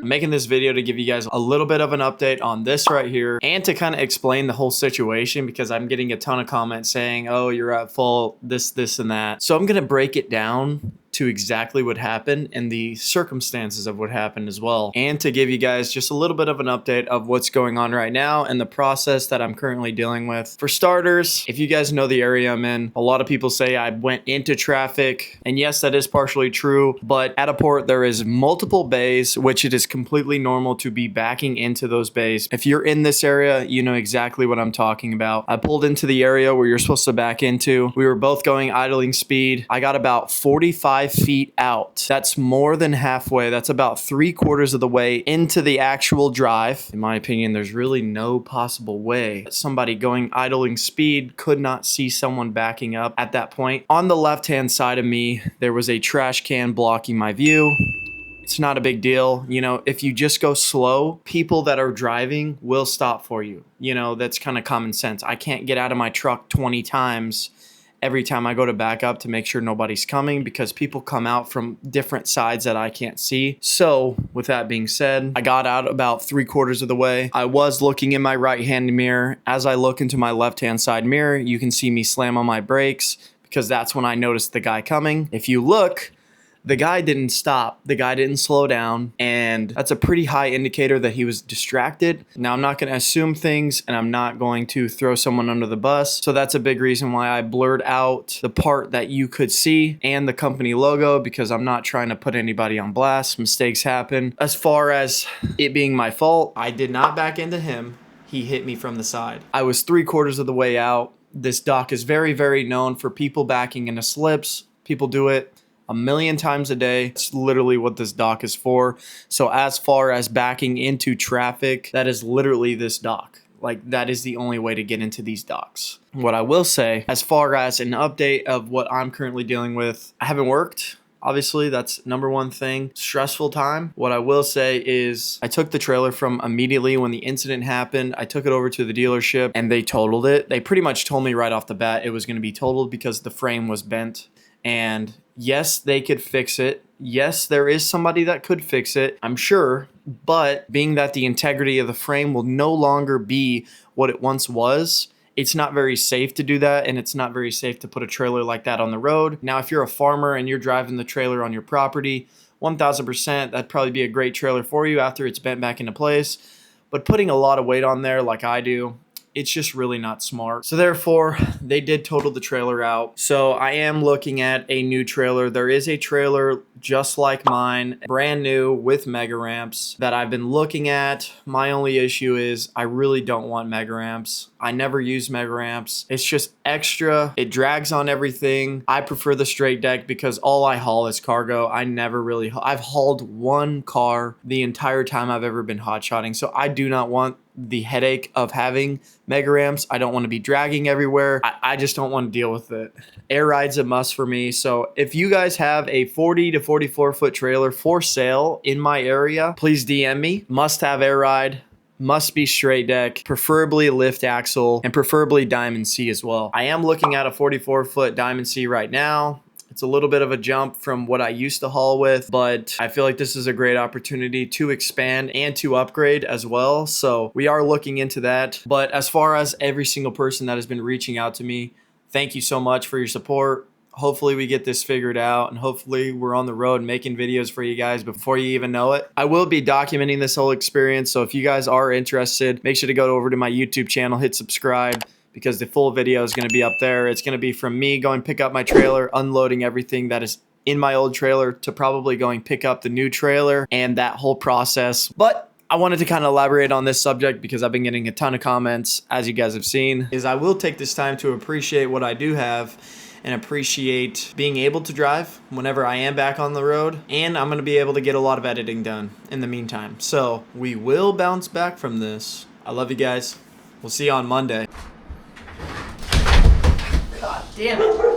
I'm making this video to give you guys a little bit of an update on this right here and to kind of explain the whole situation because I'm getting a ton of comments saying, oh, you're at fault, this, and that. So I'm going to break it down to exactly what happened and the circumstances of what happened as well. And to give you guys just a little bit of an update of what's going on right now and the process that I'm currently dealing with. For starters, if you guys know the area I'm in, a lot of people say I went into traffic. And yes, that is partially true. But at a port, there is multiple bays, which it is completely normal to be backing into those bays. If you're in this area, you know exactly what I'm talking about. I pulled into the area where you're supposed to back into. We were both going idling speed. I got about 45 feet out. That's more than halfway. That's about 3/4 of the way into the actual drive. In my opinion, there's really no possible way that somebody going idling speed could not see someone backing up at that point. On the left-hand side of me, there was a trash can blocking my view. It's not a big deal. You know, if you just go slow, people that are driving will stop for you. You know, that's kind of common sense. I can't get out of my truck 20 times every time I go to back up to make sure nobody's coming because people come out from different sides that I can't see. So with that being said, I got out about 3/4 of the way. I was looking in my right-hand mirror. As I look into my left-hand side mirror, you can see me slam on my brakes because that's when I noticed the guy coming. If you look, the guy didn't stop. The guy didn't slow down. And that's a pretty high indicator that he was distracted. Now, I'm not going to assume things and I'm not going to throw someone under the bus. So that's a big reason why I blurred out the part that you could see and the company logo because I'm not trying to put anybody on blast. Mistakes happen. As far as it being my fault, I did not back into him. He hit me from the side. I was 3/4 of the way out. This dock is very, very known for people backing into slips. People do it a million times a day. It's literally what this dock is for. So as far as backing into traffic, that is literally this dock. Like that is the only way to get into these docks. What I will say, as far as an update of what I'm currently dealing with, I haven't worked. Obviously, that's number one thing. Stressful time. What I will say is I took the trailer from immediately when the incident happened. I took it over to the dealership and they totaled it. They pretty much told me right off the bat it was going to be totaled because the frame was bent. And yes, they could fix it. Yes, there is somebody that could fix it, I'm sure. But being that the integrity of the frame will no longer be what it once was, it's not very safe to do that, and it's not very safe to put a trailer like that on the road. Now, if you're a farmer and you're driving the trailer on your property, 1000%, that'd probably be a great trailer for you after it's bent back into place. But putting a lot of weight on there like I do, it's just really not smart. So therefore, they did total the trailer out. So I am looking at a new trailer. There is a trailer just like mine, brand new with mega ramps that I've been looking at. My only issue is I really don't want mega ramps. I never use mega ramps. It's just extra. It drags on everything. I prefer the straight deck because all I haul is cargo. I've hauled one car the entire time I've ever been hotshotting. So I do not want the headache of having mega ramps. I don't want to be dragging everywhere. I just don't want to deal with it. Air ride's a must for me. So if you guys have a 40 to 44 foot trailer for sale in my area, please DM me. Must have air ride. Must be straight deck, preferably lift axle, and preferably Diamond C as well. I am looking at a 44 foot Diamond C right now. It's a little bit of a jump from what I used to haul with, but I feel like this is a great opportunity to expand and to upgrade as well. So we are looking into that. But as far as every single person that has been reaching out to me, thank you so much for your support. Hopefully we get this figured out and hopefully we're on the road making videos for you guys before you even know it. I will be documenting this whole experience. So if you guys are interested, make sure to go over to my YouTube channel, hit subscribe, because the full video is going to be up there. It's going to be from me going pick up my trailer, unloading everything that is in my old trailer to probably going pick up the new trailer and that whole process. But I wanted to kind of elaborate on this subject because I've been getting a ton of comments, as you guys have seen, is I will take this time to appreciate what I do have and appreciate being able to drive whenever I am back on the road. And I'm going to be able to get a lot of editing done in the meantime. So we will bounce back from this. I love you guys. We'll see you on Monday. God damn it.